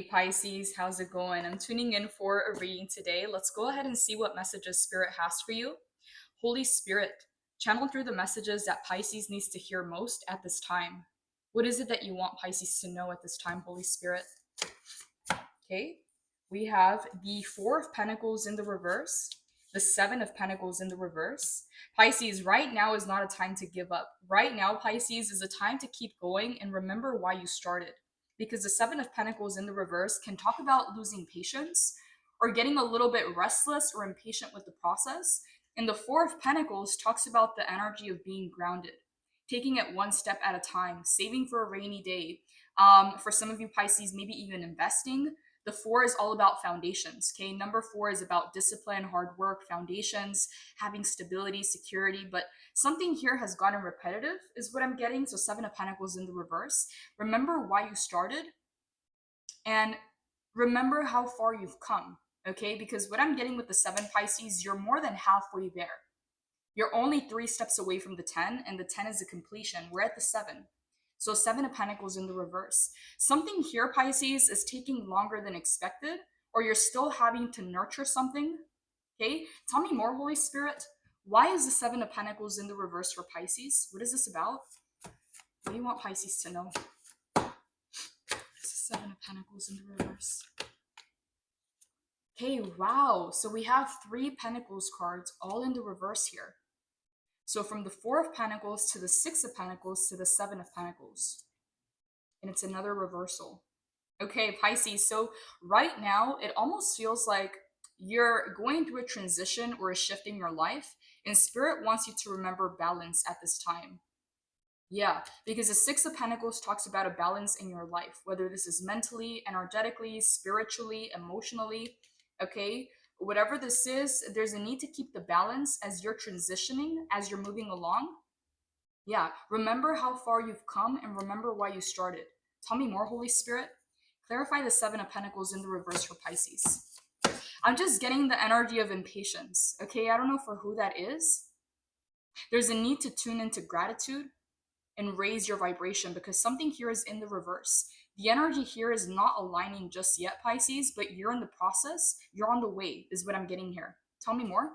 Pisces, how's it going? I'm tuning in for a reading today. Let's go ahead and see what messages Spirit has for you. Holy Spirit, channel through the messages that Pisces needs to hear most at this time. What is it that you want Pisces to know at this time, Holy Spirit? Okay, we have the Four of Pentacles in the reverse, the Seven of Pentacles in the reverse. Pisces, right now is not a time to give up. Right now, Pisces, is a time to keep going and remember why you started. Because the Seven of Pentacles in the reverse can talk about losing patience or getting a little bit restless or impatient with the process. And the Four of Pentacles talks about the energy of being grounded, taking it one step at a time, saving for a rainy day. For some of you Pisces, maybe even investing. The four is all about foundations. Okay, number four is about discipline, hard work, foundations, having stability, security. But something here has gotten repetitive, is what I'm getting. So, Seven of Pentacles in the reverse. Remember why you started and remember how far you've come. Okay, because what I'm getting with the Seven, Pisces, you're more than halfway there. You're only 3 steps away from the 10, and the 10 is the completion. We're at the 7. So Seven of Pentacles in the reverse. Something here, Pisces, is taking longer than expected, or you're still having to nurture something. Okay, tell me more, Holy Spirit. Why is the Seven of Pentacles in the reverse for Pisces? What is this about? What do you want Pisces to know? Seven of Pentacles in the reverse. Okay, wow. So we have 3 Pentacles cards all in the reverse here. So from the Four of Pentacles to the Six of Pentacles to the Seven of Pentacles. And it's another reversal. Okay, Pisces, so right now it almost feels like you're going through a transition or a shift in your life, and Spirit wants you to remember balance at this time. Yeah, because the Six of Pentacles talks about a balance in your life, whether this is mentally, energetically, spiritually, emotionally, okay? Whatever this is, there's a need to keep the balance as you're transitioning, as you're moving along. Yeah, remember how far you've come and remember why you started. Tell me more, Holy Spirit. Clarify the Seven of Pentacles in the reverse for Pisces. I'm just getting the energy of impatience, okay? I don't know for who that is. There's a need to tune into gratitude and raise your vibration because something here is in the reverse. The energy here is not aligning just yet, Pisces, but you're in the process. You're on the way, is what I'm getting here. Tell me more.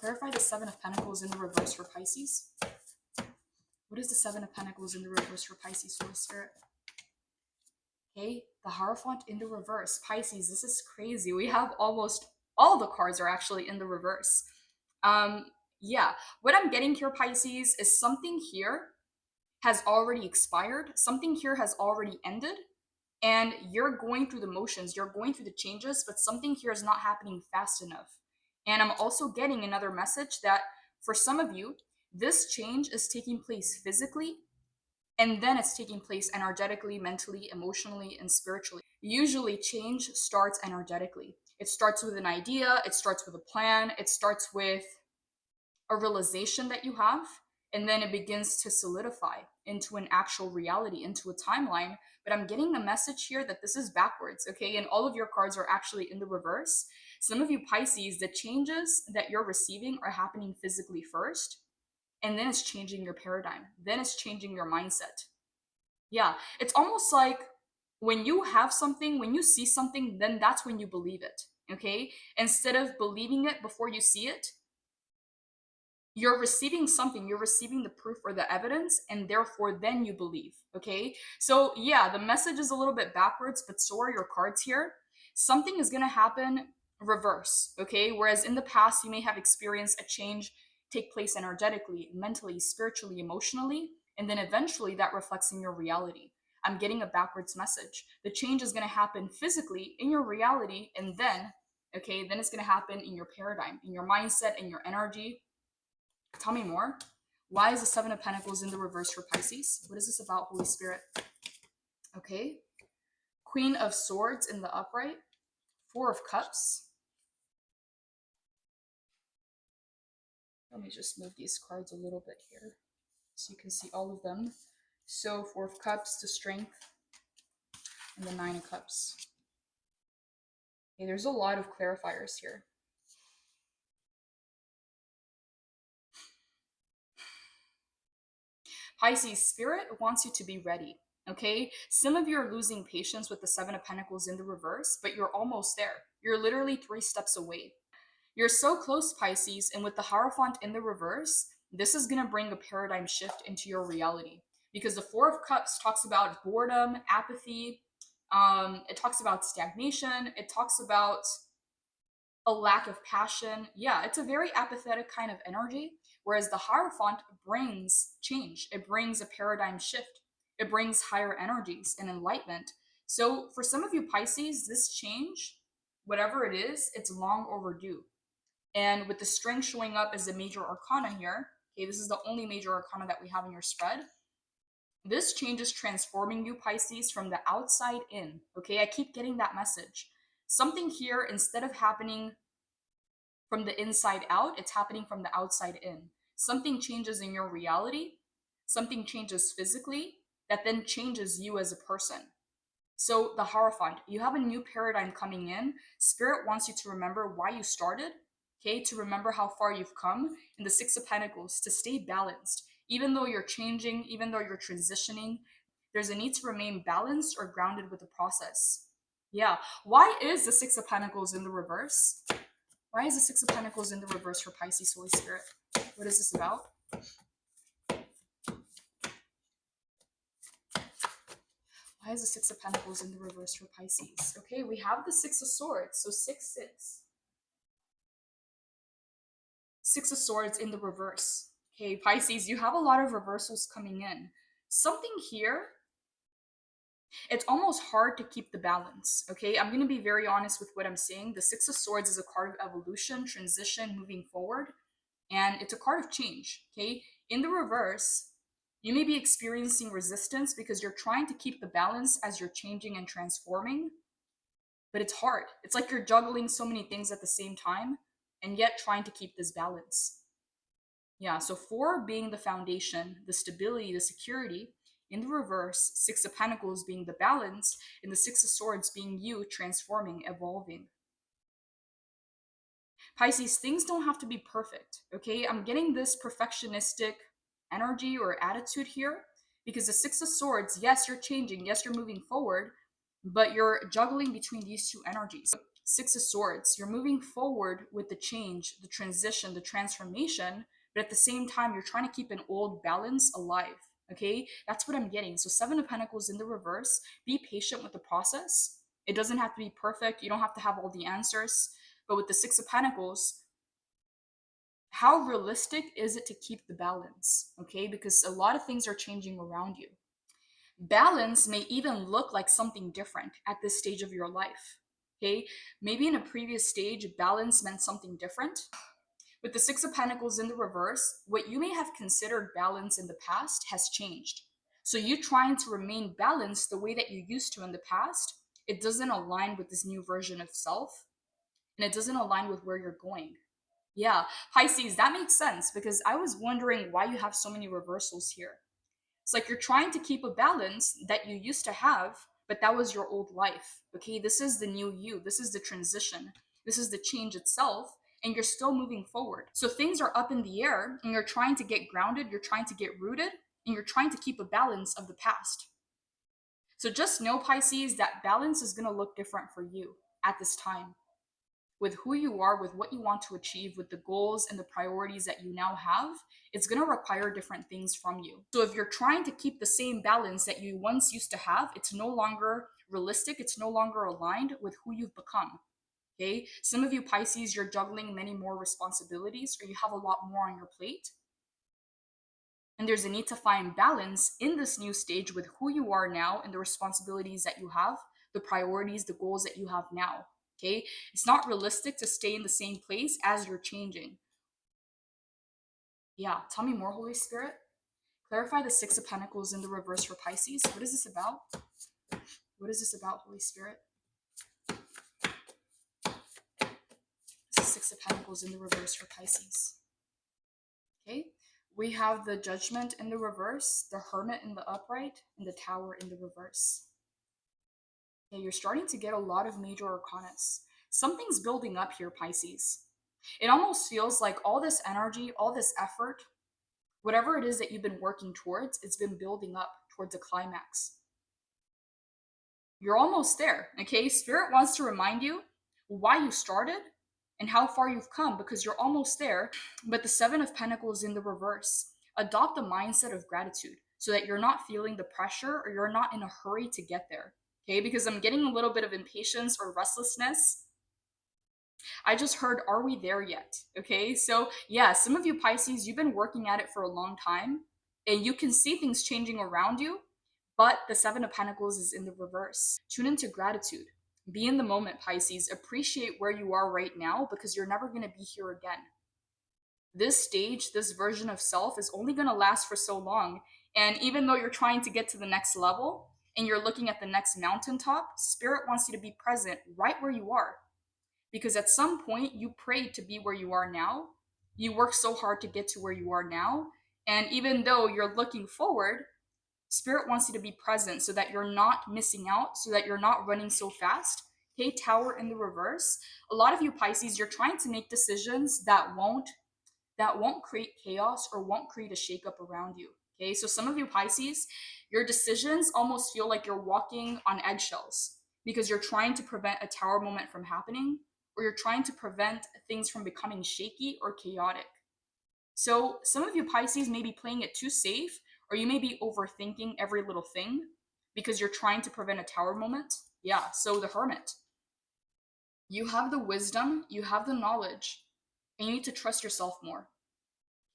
Clarify the Seven of Pentacles in the reverse for Pisces. What is the Seven of Pentacles in the reverse for Pisces, Holy Spirit? Okay, the Hierophant in the reverse. Pisces, this is crazy. We have almost all the cards are actually in the reverse. Yeah, what I'm getting here, Pisces, is something here has already expired. Something here has already ended. And you're going through the motions. You're going through the changes, but something here is not happening fast enough. And I'm also getting another message that for some of you, this change is taking place physically, and then it's taking place energetically, mentally, emotionally, and spiritually. Usually, change starts energetically. It starts with an idea, it starts with a plan, it starts with a realization that you have, and then it begins to solidify into an actual reality, into a timeline. But I'm getting the message here that this is backwards, okay? And all of your cards are actually in the reverse. Some of you Pisces, the changes that you're receiving are happening physically first, and then it's changing your paradigm. Then it's changing your mindset. Yeah, it's almost like when you have something, when you see something, then that's when you believe it, okay? Instead of believing it before you see it, you're receiving something, you're receiving the proof or the evidence, and therefore then you believe, okay? So yeah, the message is a little bit backwards, but so are your cards here. Something is going to happen reverse, okay? Whereas in the past, you may have experienced a change take place energetically, mentally, spiritually, emotionally, and then eventually that reflects in your reality. I'm getting a backwards message. The change is going to happen physically in your reality, and then, okay, then it's going to happen in your paradigm, in your mindset, in your energy. Tell me more. Why is the Seven of Pentacles in the reverse for Pisces? What is this about, Holy Spirit? Okay. Queen of Swords in the upright. Four of Cups. Let me just move these cards a little bit here so you can see all of them. So Four of Cups, the Strength, and the Nine of Cups. Okay, there's a lot of clarifiers here. Pisces, Spirit wants you to be ready. Okay, some of you are losing patience with the Seven of Pentacles in the reverse, but you're almost there. You're literally 3 steps away. You're so close, Pisces, and with the Hierophant in the reverse, this is going to bring a paradigm shift into your reality. Because the Four of Cups talks about boredom, apathy, it talks about stagnation, it talks about a lack of passion. Yeah, it's a very apathetic kind of energy, whereas the Hierophant brings change, it brings a paradigm shift, it brings higher energies and enlightenment. So for some of you, Pisces, this change, whatever it is, it's long overdue. And with the strength showing up as a major arcana here, okay, this is the only major arcana that we have in your spread. This change is transforming you, Pisces, from the outside in. Okay, I keep getting that message. Something here, instead of happening from the inside out, it's happening from the outside in. Something changes in your reality, something changes physically, that then changes you as a person. So, the Hierophant, you have a new paradigm coming in. Spirit wants you to remember why you started, okay, to remember how far you've come, and the Six of Pentacles, to stay balanced. Even though you're changing, even though you're transitioning, there's a need to remain balanced or grounded with the process. Yeah. Why is the Six of Pentacles in the reverse? Why is the Six of Pentacles in the reverse for Pisces, Holy Spirit? What is this about? Why is the Six of Pentacles in the reverse for Pisces? Okay, we have the Six of Swords, so 6, 6. Six of Swords in the reverse. Okay, Pisces, you have a lot of reversals coming in. Something here, it's almost hard to keep the balance, okay? I'm going to be very honest with what I'm saying. The Six of Swords is a card of evolution, transition, moving forward, and it's a card of change, okay? In the reverse, you may be experiencing resistance because you're trying to keep the balance as you're changing and transforming, but it's hard. It's like you're juggling so many things at the same time and yet trying to keep this balance. Yeah, so 4 being the foundation, the stability, the security. In the reverse, 6 of Pentacles being the balance, and the 6 of Swords being you transforming, evolving. Pisces, things don't have to be perfect, okay? I'm getting this perfectionistic energy or attitude here because the 6 of Swords, yes, you're changing, yes, you're moving forward, but you're juggling between these two energies. 6 of Swords, you're moving forward with the change, the transition, the transformation, but at the same time, you're trying to keep an old balance alive. Okay, that's what I'm getting. So 7 of Pentacles in the reverse, be patient with the process. It doesn't have to be perfect. You don't have to have all the answers. But with the 6 of Pentacles, how realistic is it to keep the balance? Okay, because a lot of things are changing around you. Balance may even look like something different at this stage of your life. Okay, maybe in a previous stage, balance meant something different. With the 6 of Pentacles in the reverse, what you may have considered balance in the past has changed. So you trying to remain balanced the way that you used to in the past, it doesn't align with this new version of self, and it doesn't align with where you're going. Yeah, Pisces, that makes sense because I was wondering why you have so many reversals here. It's like you're trying to keep a balance that you used to have, but that was your old life. Okay, this is the new you. This is the transition. This is the change itself, and you're still moving forward. So things are up in the air, and you're trying to get grounded, you're trying to get rooted, and you're trying to keep a balance of the past. So just know, Pisces, that balance is going to look different for you at this time. With who you are, with what you want to achieve, with the goals and the priorities that you now have, it's going to require different things from you. So if you're trying to keep the same balance that you once used to have, it's no longer realistic, it's no longer aligned with who you've become. Okay? Some of you, Pisces, you're juggling many more responsibilities, or you have a lot more on your plate. And there's a need to find balance in this new stage with who you are now and the responsibilities that you have, the priorities, the goals that you have now. Okay, it's not realistic to stay in the same place as you're changing. Yeah, tell me more, Holy Spirit. Clarify the 6 of Pentacles in the reverse for Pisces. What is this about? What is this about, Holy Spirit? This is 6 of Pentacles in the reverse for Pisces. Okay, we have the Judgment in the reverse, the Hermit in the upright, and the Tower in the reverse. Yeah, you're starting to get a lot of major arcanas. Something's building up here, Pisces. It almost feels like all this energy, all this effort, whatever it is that you've been working towards, it's been building up towards a climax. You're almost there, okay? Spirit wants to remind you why you started and how far you've come, because you're almost there. But the Seven of Pentacles in the reverse. Adopt a mindset of gratitude so that you're not feeling the pressure or you're not in a hurry to get there, okay? Because I'm getting a little bit of impatience or restlessness. I just heard, are we there yet? Okay, so yeah, some of you Pisces, you've been working at it for a long time and you can see things changing around you, but the Seven of Pentacles is in the reverse. Tune into gratitude. Be in the moment, Pisces. Appreciate where you are right now because you're never going to be here again. This stage, this version of self is only going to last for so long. And even though you're trying to get to the next level and you're looking at the next mountaintop, Spirit wants you to be present right where you are. Because at some point you prayed to be where you are now. You worked so hard to get to where you are now. And even though you're looking forward, Spirit wants you to be present so that you're not missing out, so that you're not running so fast. Okay, Tower in the reverse. A lot of you Pisces, you're trying to make decisions that won't create chaos or won't create a shakeup around you. Okay, so some of you Pisces, your decisions almost feel like you're walking on eggshells because you're trying to prevent a tower moment from happening, or you're trying to prevent things from becoming shaky or chaotic. So some of you Pisces may be playing it too safe, or you may be overthinking every little thing because you're trying to prevent a tower moment. Yeah, so the Hermit. You have the wisdom, you have the knowledge, and you need to trust yourself more.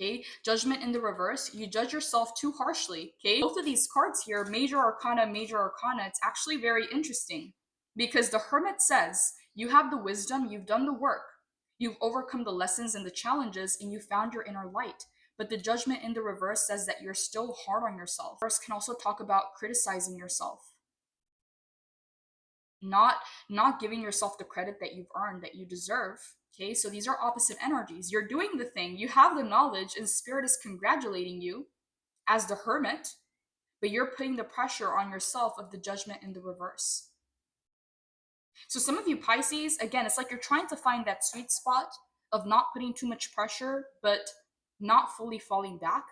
Okay, Judgment in the reverse. You judge yourself too harshly. Okay, both of these cards here, Major Arcana, it's actually very interesting because the Hermit says you have the wisdom, you've done the work, you've overcome the lessons and the challenges, and you found your inner light. But the Judgment in the reverse says that you're still hard on yourself. Reverse can also talk about criticizing yourself, not giving yourself the credit that you've earned, that you deserve. Okay, so these are opposite energies. You're doing the thing, you have the knowledge, and Spirit is congratulating you as the Hermit, but you're putting the pressure on yourself of the Judgment in the reverse. So some of you Pisces, again, it's like you're trying to find that sweet spot of not putting too much pressure, but not fully falling back.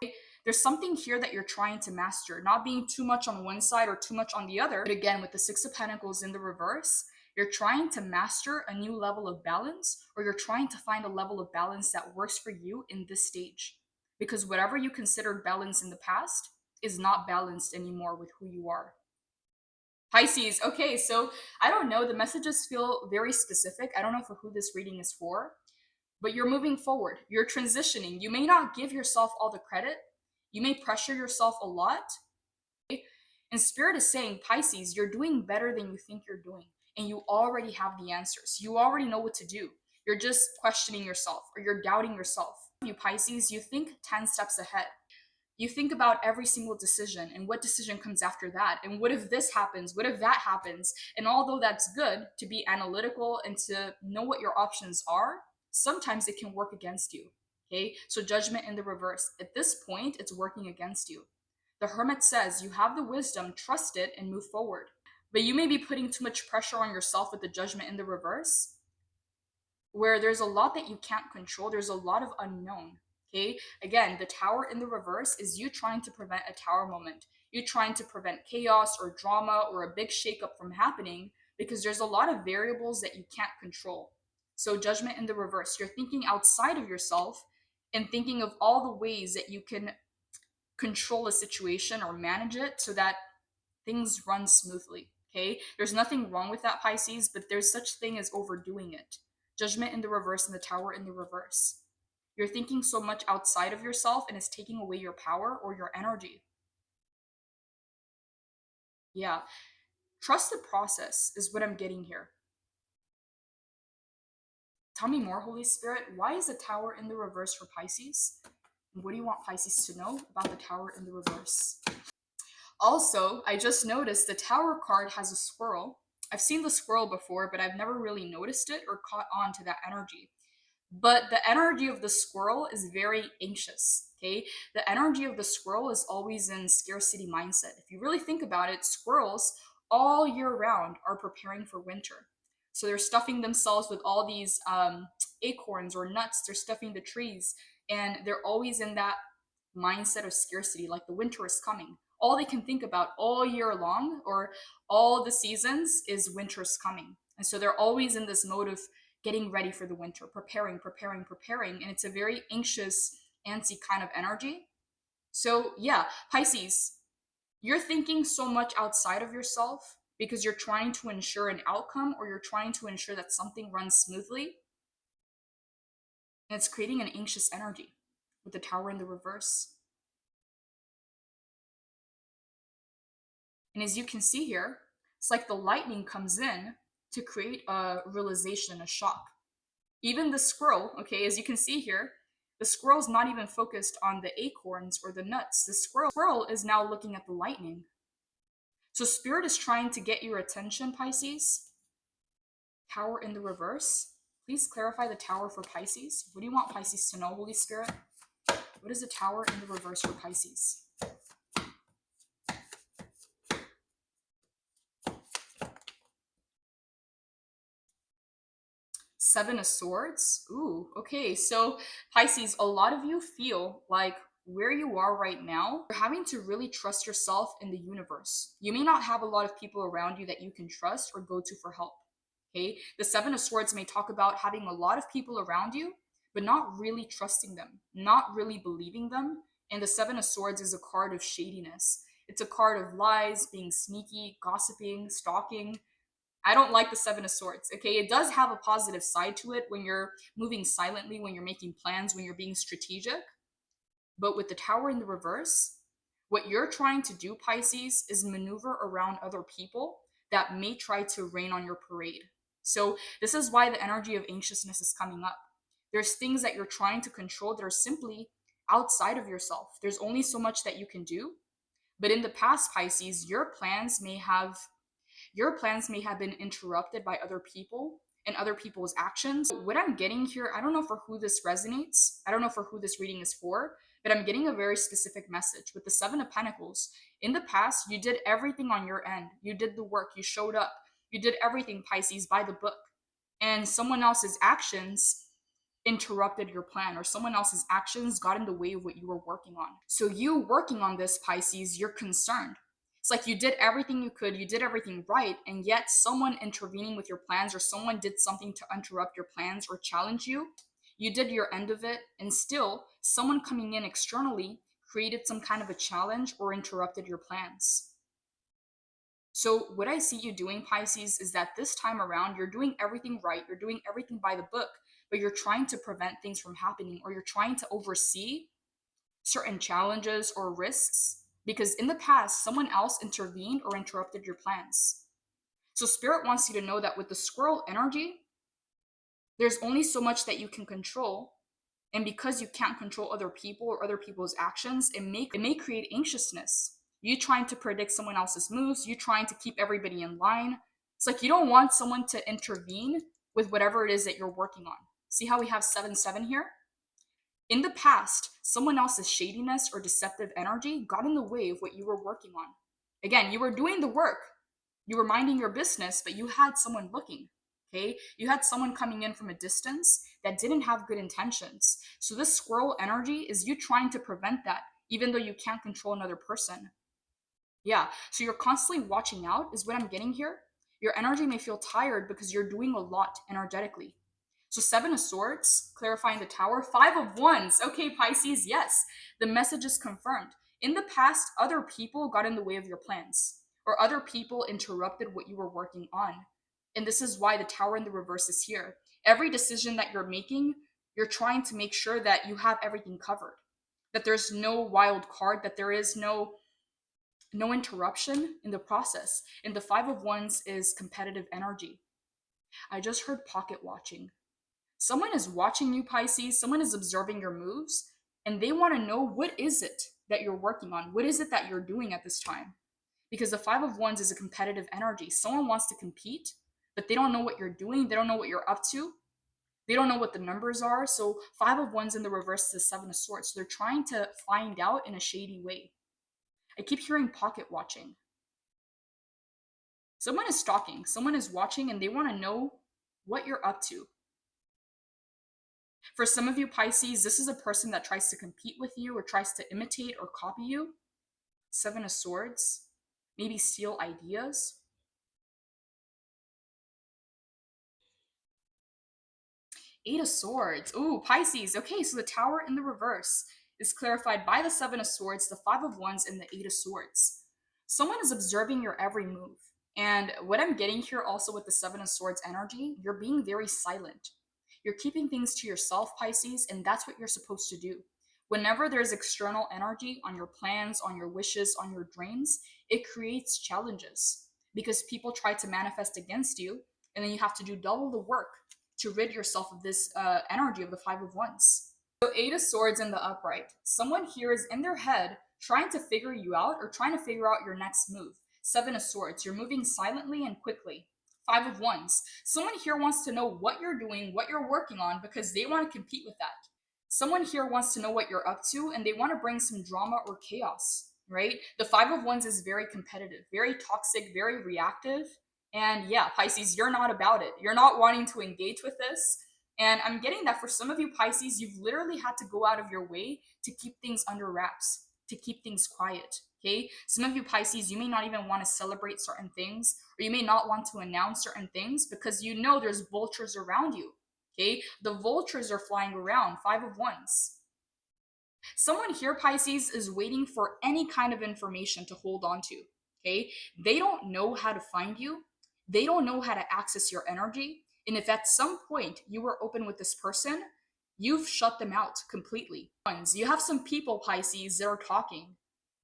There's something here that you're trying to master, not being too much on one side or too much on the other. But again, with the Six of Pentacles in the reverse, you're trying to master a new level of balance, or you're trying to find a level of balance that works for you in this stage. Because whatever you considered balance in the past is not balanced anymore with who you are. Pisces, okay, so I don't know, the messages feel very specific. I don't know for who this reading is for, but you're moving forward. You're transitioning. You may not give yourself all the credit. You may pressure yourself a lot. And Spirit is saying, Pisces, you're doing better than you think you're doing. And you already have the answers. You already know what to do. You're just questioning yourself or you're doubting yourself. You Pisces, you think 10 steps ahead. You think about every single decision and what decision comes after that. And what if this happens? What if that happens? And although that's good to be analytical and to know what your options are, sometimes it can work against you. Okay, so Judgment in the reverse. At this point, it's working against you. The Hermit says you have the wisdom, trust it, and move forward. But you may be putting too much pressure on yourself with the Judgment in the reverse, where there's a lot that you can't control. There's a lot of unknown. Okay, again, the Tower in the reverse is you trying to prevent a tower moment. You trying to prevent chaos or drama or a big shakeup from happening because there's a lot of variables that you can't control. So Judgment in the reverse, you're thinking outside of yourself and thinking of all the ways that you can control a situation or manage it so that things run smoothly. Okay, there's nothing wrong with that, Pisces, but there's such thing as overdoing it. Judgment in the reverse and the Tower in the reverse. You're thinking so much outside of yourself and it's taking away your power or your energy. Yeah. Trust the process is what I'm getting here. Tell me more, Holy Spirit. Why is the Tower in the reverse for Pisces? And what do you want Pisces to know about the Tower in the reverse? Also, I just noticed the Tower card has a squirrel. I've seen the squirrel before, but I've never really noticed it or caught on to that energy. But the energy of the squirrel is very anxious. Okay, the energy of the squirrel is always in scarcity mindset. If you really think about it, squirrels all year round are preparing for winter. So they're stuffing themselves with all these acorns or nuts. They're stuffing the trees, and they're always in that mindset of scarcity, like the winter is coming. all they can think about all year long or all the seasons is winter's coming. And so they're always in this mode of getting ready for the winter, preparing, preparing, preparing. And it's a very anxious, antsy kind of energy. So yeah, Pisces, you're thinking so much outside of yourself because you're trying to ensure an outcome or you're trying to ensure that something runs smoothly. And it's creating an anxious energy with the Tower in the reverse. And as you can see here, it's like the lightning comes in to create a realization, a shock. Even the squirrel, okay, as you can see here, the squirrel's not even focused on the acorns or the nuts. The squirrel is now looking at the lightning. So Spirit is trying to get your attention, Pisces. Tower in the reverse. Please clarify the Tower for Pisces. What do you want Pisces to know, Holy Spirit? What is the Tower in the reverse for Pisces? Seven of Swords. Ooh, okay. So Pisces, a lot of you feel like where you are right now, you're having to really trust yourself in the universe. You may not have a lot of people around you that you can trust or go to for help. Okay. The Seven of Swords may talk about having a lot of people around you, but not really trusting them, not really believing them. And the Seven of Swords is a card of shadiness. It's a card of lies, being sneaky, gossiping, stalking. I don't like the Seven of Swords, okay? It does have a positive side to it when you're moving silently, when you're making plans, when you're being strategic. But with the Tower in the reverse, what you're trying to do, Pisces, is maneuver around other people that may try to rain on your parade. So this is why the energy of anxiousness is coming up. There's things that you're trying to control that are simply outside of yourself. There's only so much that you can do. But in the past, Pisces, your plans may have been interrupted by other people and other people's actions. What I'm getting here, I don't know for who this resonates. I don't know for who this reading is for, but I'm getting a very specific message. With the Seven of Pentacles, in the past, you did everything on your end. You did the work. You showed up. You did everything, Pisces, by the book. And someone else's actions interrupted your plan, or someone else's actions got in the way of what you were working on. So you working on this, Pisces, you're concerned. It's like you did everything you could, you did everything right, and yet someone intervening with your plans or someone did something to interrupt your plans or challenge you. You did your end of it, and still someone coming in externally created some kind of a challenge or interrupted your plans. So what I see you doing, Pisces, is that this time around, you're doing everything right, you're doing everything by the book, but you're trying to prevent things from happening, or you're trying to oversee certain challenges or risks because in the past, someone else intervened or interrupted your plans. So Spirit wants you to know that with the squirrel energy, there's only so much that you can control. And because you can't control other people or other people's actions, it may create anxiousness. You trying to predict someone else's moves, you trying to keep everybody in line. It's like you don't want someone to intervene with whatever it is that you're working on. See how we have 7-7 here? In the past, someone else's shadiness or deceptive energy got in the way of what you were working on. Again, you were doing the work, you were minding your business, but you had someone looking, okay? You had someone coming in from a distance that didn't have good intentions. So this squirrel energy is you trying to prevent that, even though you can't control another person. Yeah, so you're constantly watching out, is what I'm getting here. Your energy may feel tired because you're doing a lot energetically. So Seven of Swords, clarifying the Tower. Five of Wands. Okay, Pisces, yes. The message is confirmed. In the past, other people got in the way of your plans, or other people interrupted what you were working on. And this is why the Tower in the reverse is here. Every decision that you're making, you're trying to make sure that you have everything covered, that there's no wild card, that there is no interruption in the process. And the Five of Wands is competitive energy. I just heard pocket watching. Someone is watching you, Pisces. Someone is observing your moves, and they want to know what is it that you're working on? What is it that you're doing at this time? Because the Five of Wands is a competitive energy. Someone wants to compete, but they don't know what you're doing. They don't know what you're up to. They don't know what the numbers are. So Five of Wands in the reverse is the Seven of Swords. So they're trying to find out in a shady way. I keep hearing pocket watching. Someone is stalking. Someone is watching, and they want to know what you're up to. For some of you, Pisces, this is a person that tries to compete with you or tries to imitate or copy you. Seven of Swords, maybe steal ideas. Eight of Swords. Ooh, Pisces. Okay, so the Tower in the reverse is clarified by the Seven of Swords, the Five of Wands, and the Eight of Swords. Someone is observing your every move. And what I'm getting here also with the Seven of Swords energy, you're being very silent. You're keeping things to yourself, Pisces, and that's what you're supposed to do. Whenever there's external energy on your plans, on your wishes, on your dreams, it creates challenges because people try to manifest against you, and then you have to do double the work to rid yourself of this energy of the Five of Wands. So Eight of Swords in the upright. Someone here is in their head trying to figure you out or trying to figure out your next move. Seven of Swords. You're moving silently and quickly. Five of Wands. Someone here wants to know what you're doing, what you're working on, because they want to compete with that. Someone here wants to know what you're up to and they want to bring some drama or chaos, right? The Five of Wands is very competitive, very toxic, very reactive. And yeah, Pisces, you're not about it. You're not wanting to engage with this. And I'm getting that for some of you Pisces, you've literally had to go out of your way to keep things under wraps, to keep things quiet. Okay. Some of you Pisces, you may not even want to celebrate certain things, or you may not want to announce certain things because you know there's vultures around you. Okay. The vultures are flying around. Five of Wands. Someone here, Pisces, is waiting for any kind of information to hold on to. Okay. They don't know how to find you. They don't know how to access your energy. And if at some point you were open with this person, you've shut them out completely. You have some people, Pisces, that are talking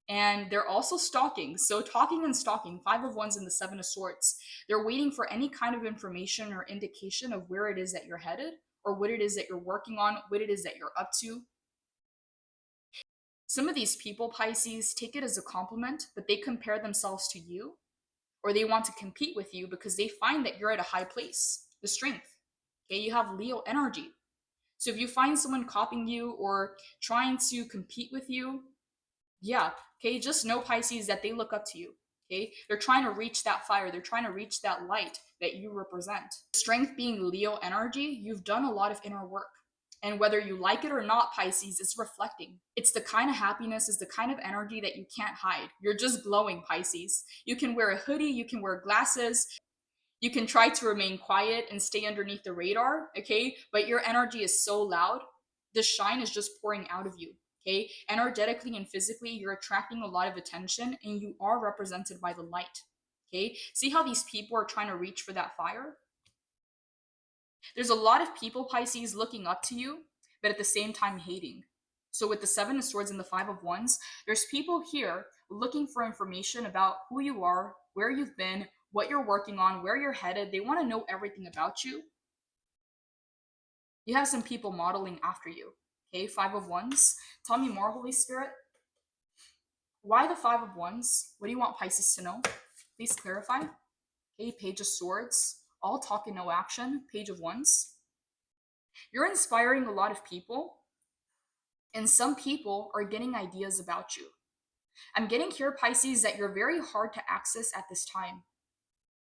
and they're also stalking. So talking and stalking, Five of Wands and the Seven of Swords. They're waiting for any kind of information or indication of where it is that you're headed or what it is that you're working on, what it is that you're up to. Some of these people, Pisces, take it as a compliment, but they compare themselves to you or they want to compete with you because they find that you're at a high place, the strength. Okay, you have Leo energy. So if you find someone copying you or trying to compete with you, yeah, okay, just know, Pisces, that they look up to you. Okay, they're trying to reach that fire, they're trying to reach that light that you represent. Strength being Leo energy, you've done a lot of inner work. And whether you like it or not, Pisces, it's reflecting. It's the kind of happiness, it's the kind of energy that you can't hide. You're just glowing, Pisces. You can wear a hoodie, you can wear glasses, you can try to remain quiet and stay underneath the radar, okay? But your energy is so loud, the shine is just pouring out of you, okay? Energetically and physically, you're attracting a lot of attention and you are represented by the light, okay? See how these people are trying to reach for that fire? There's a lot of people, Pisces, looking up to you, but at the same time hating. So with the Seven of Swords and the Five of Wands, there's people here looking for information about who you are, where you've been, what you're working on, where you're headed. They want to know everything about you. You have some people modeling after you. Okay, Five of Wands. Tell me more, Holy Spirit. Why the Five of Wands? What do you want Pisces to know? Please clarify. Okay, Page of Swords. All talk and no action. Page of Wands. You're inspiring a lot of people, and some people are getting ideas about you. I'm getting here, Pisces, that you're very hard to access at this time.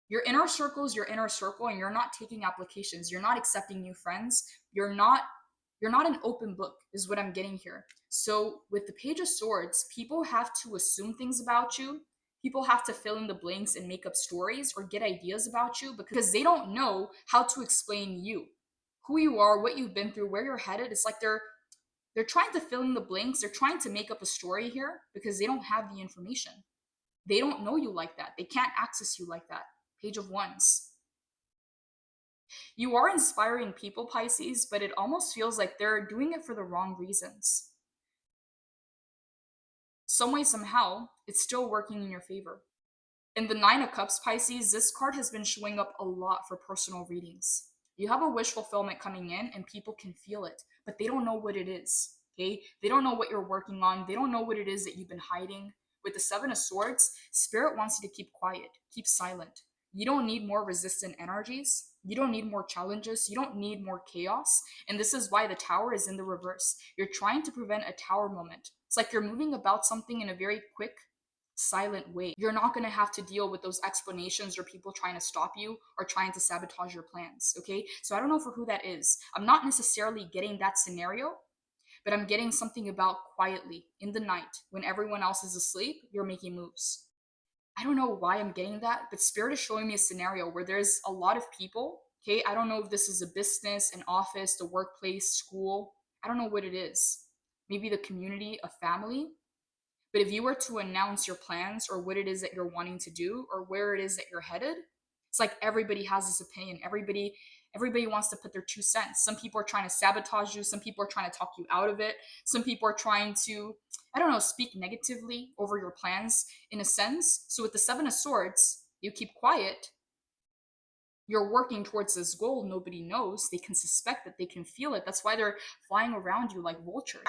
Your inner circle is your inner circle, and you're not taking applications. You're not accepting new friends. You're not an open book, is what I'm getting here. So with the Page of Swords, people have to assume things about you. People have to fill in the blanks and make up stories or get ideas about you because they don't know how to explain you, who you are, what you've been through, where you're headed. It's like they're trying to fill in the blanks. They're trying to make up a story here because they don't have the information. They don't know you like that. They can't access you like that. Page of Wands. You are inspiring people, Pisces, but it almost feels like they're doing it for the wrong reasons. Some way, somehow, it's still working in your favor. In the Nine of Cups, Pisces, this card has been showing up a lot for personal readings. You have a wish fulfillment coming in and people can feel it, but they don't know what it is, okay? They don't know what you're working on. They don't know what it is that you've been hiding. With the Seven of Swords, Spirit wants you to keep quiet, keep silent. You don't need more resistant energies. You don't need more challenges. You don't need more chaos. And this is why the Tower is in the reverse. You're trying to prevent a Tower moment. It's like you're moving about something in a very quick, silent way. You're not going to have to deal with those explanations or people trying to stop you or trying to sabotage your plans, okay? So I don't know for who that is. I'm not necessarily getting that scenario, But I'm getting something about quietly in the night when everyone else is asleep, you're making moves. I don't know why I'm getting that, but Spirit is showing me a scenario where there's a lot of people. Okay, I don't know if this is a business, an office, the workplace, school. I don't know what it is. Maybe the community, a family. But if you were to announce your plans or what it is that you're wanting to do or where it is that you're headed, it's like everybody has this opinion. Everybody wants to put their 2 cents. Some people are trying to sabotage you, some people are trying to talk you out of it. Some people are trying to, I don't know, speak negatively over your plans in a sense. So with the 7 of Swords, you keep quiet. You're working towards this goal. Nobody knows. They can suspect it. They can feel it. That's why they're flying around you like vultures.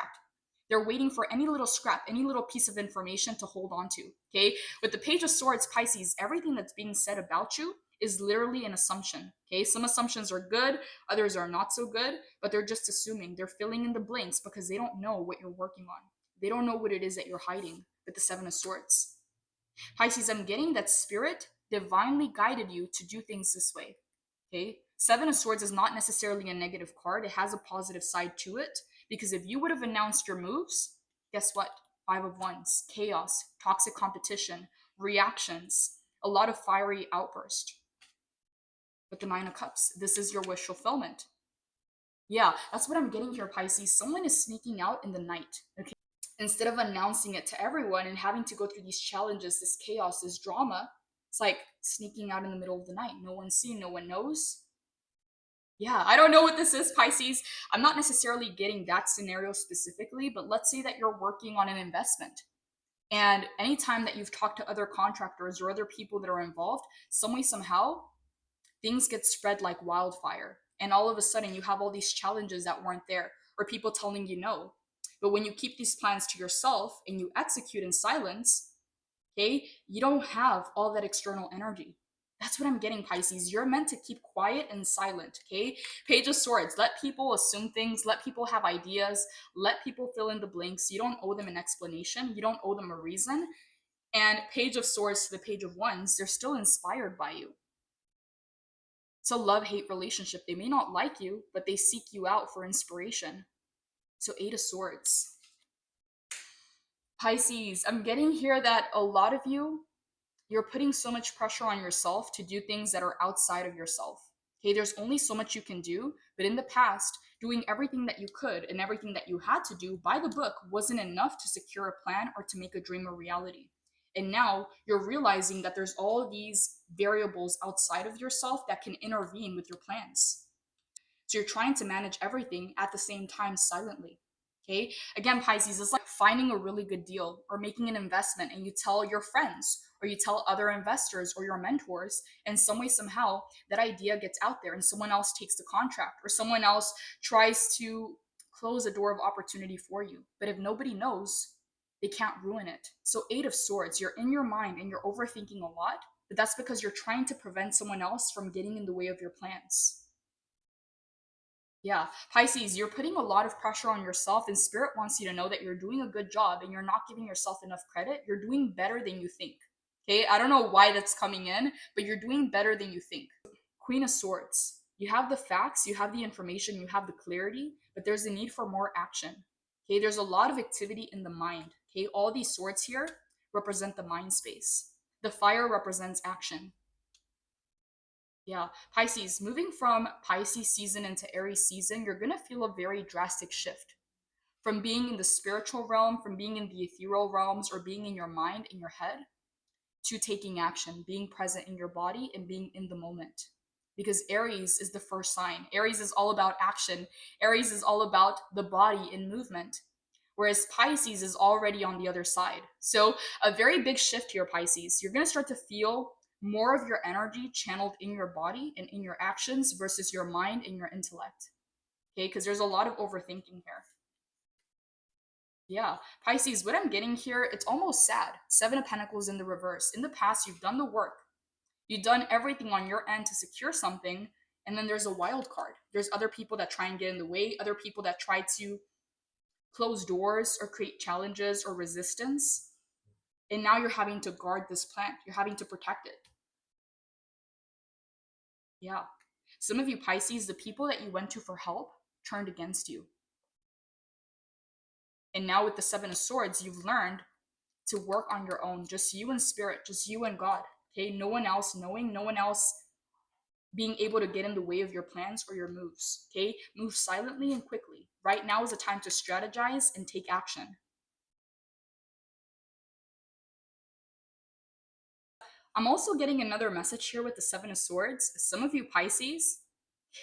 They're waiting for any little scrap, any little piece of information to hold on to. Okay. With the Page of Swords, Pisces, everything that's being said about you is literally an assumption. Okay. Some assumptions are good, others are not so good, but they're just assuming. They're filling in the blanks because they don't know what you're working on. They don't know what it is that you're hiding with the 7 of Swords. Pisces, I'm getting that Spirit divinely guided you to do things this way. Okay. 7 of Swords is not necessarily a negative card. It has a positive side to it. Because if you would have announced your moves, guess what? 5 of Wands, chaos, toxic competition, reactions, a lot of fiery outburst. With the 9 of Cups, this is your wish fulfillment. Yeah, that's what I'm getting here, Pisces. Someone is sneaking out in the night. Okay. Instead of announcing it to everyone and having to go through these challenges, this chaos, this drama, it's like sneaking out in the middle of the night. No one's seen, no one knows. Yeah, I don't know what this is, Pisces. I'm not necessarily getting that scenario specifically, but let's say that you're working on an investment. And anytime that you've talked to other contractors or other people that are involved, some way, somehow, things get spread like wildfire. And all of a sudden, you have all these challenges that weren't there, or people telling you no. But when you keep these plans to yourself and you execute in silence, okay, you don't have all that external energy. That's what I'm getting, Pisces. You're meant to keep quiet and silent, okay? Page of Swords. Let people assume things. Let people have ideas. Let people fill in the blanks. You don't owe them an explanation. You don't owe them a reason. And Page of Swords to the Page of Wands, they're still inspired by you. It's a love-hate relationship. They may not like you, but they seek you out for inspiration. So 8 of Swords. Pisces, I'm getting here that a lot of you're putting so much pressure on yourself to do things that are outside of yourself. Okay, there's only so much you can do, but in the past, doing everything that you could and everything that you had to do by the book wasn't enough to secure a plan or to make a dream a reality. And now you're realizing that there's all these variables outside of yourself that can intervene with your plans. So you're trying to manage everything at the same time silently. Okay. Again, Pisces, it's like finding a really good deal or making an investment and you tell your friends or you tell other investors or your mentors, and some way, somehow, that idea gets out there and someone else takes the contract or someone else tries to close a door of opportunity for you. But if nobody knows, they can't ruin it. So 8 of Swords, you're in your mind and you're overthinking a lot, but that's because you're trying to prevent someone else from getting in the way of your plans. Yeah, Pisces, you're putting a lot of pressure on yourself, and Spirit wants you to know that you're doing a good job and you're not giving yourself enough credit. You're doing better than you think. Okay, I don't know why that's coming in, but you're doing better than you think. Queen of Swords, you have the facts, you have the information, you have the clarity, but there's a need for more action. Okay, there's a lot of activity in the mind. Okay, all these swords here represent the mind space. The fire represents action. Yeah, Pisces, moving from Pisces season into Aries season, you're going to feel a very drastic shift from being in the spiritual realm, from being in the ethereal realms, or being in your mind, in your head, to taking action, being present in your body and being in the moment. Because Aries is the first sign. Aries is all about action. Aries is all about the body in movement. Whereas Pisces is already on the other side. So a very big shift here, Pisces. You're going to start to feel more of your energy channeled in your body and in your actions versus your mind and your intellect. Okay, because there's a lot of overthinking here. Yeah, Pisces, what I'm getting here, it's almost sad. 7 of Pentacles in the reverse. In the past, you've done the work. You've done everything on your end to secure something, and then there's a wild card. There's other people that try and get in the way, other people that try to close doors or create challenges or resistance. And now you're having to guard this plant. You're having to protect it. Yeah. Some of you Pisces, the people that you went to for help turned against you. And now with the Seven of Swords, you've learned to work on your own, just you and spirit, just you and God. Okay, no one else knowing, no one else being able to get in the way of your plans or your moves. Okay, move silently and quickly. Right now is a time to strategize and take action. I'm also getting another message here with the Seven of Swords. Some of you Pisces,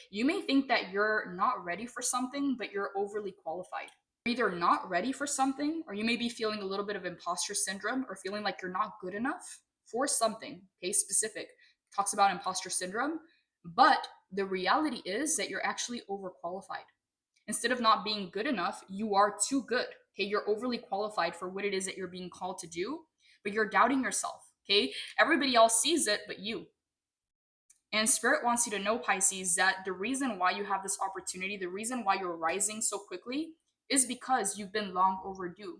you may think that you're not ready for something, but you're overly qualified. You're either not ready for something, or you may be feeling a little bit of imposter syndrome, or feeling like you're not good enough for something. Okay, specific. Talks about imposter syndrome, but the reality is that you're actually overqualified. Instead of not being good enough, you are too good. Okay, you're overly qualified for what it is that you're being called to do, but you're doubting yourself. Okay, everybody else sees it, but you. And Spirit wants you to know, Pisces, that the reason why you have this opportunity, the reason why you're rising so quickly, is because you've been long overdue.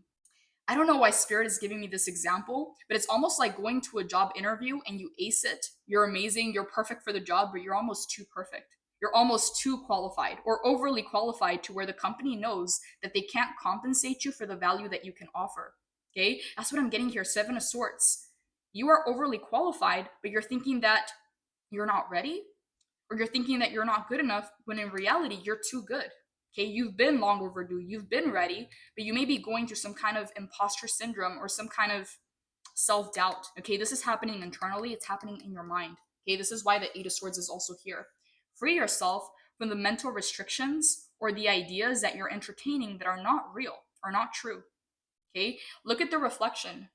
I don't know why Spirit is giving me this example, but it's almost like going to a job interview and you ace it. You're amazing, you're perfect for the job, but you're almost too perfect. You're almost too qualified or overly qualified to where the company knows that they can't compensate you for the value that you can offer. Okay, that's what I'm getting here. Seven of Swords. You are overly qualified, but you're thinking that you're not ready, or you're thinking that you're not good enough, when in reality, you're too good. Okay, you've been long overdue, you've been ready, but you may be going through some kind of imposter syndrome or some kind of self doubt. Okay, this is happening internally, it's happening in your mind. Okay, this is why the Eight of Swords is also here. Free yourself from the mental restrictions or the ideas that you're entertaining that are not real, are not true. Okay, look at the reflection.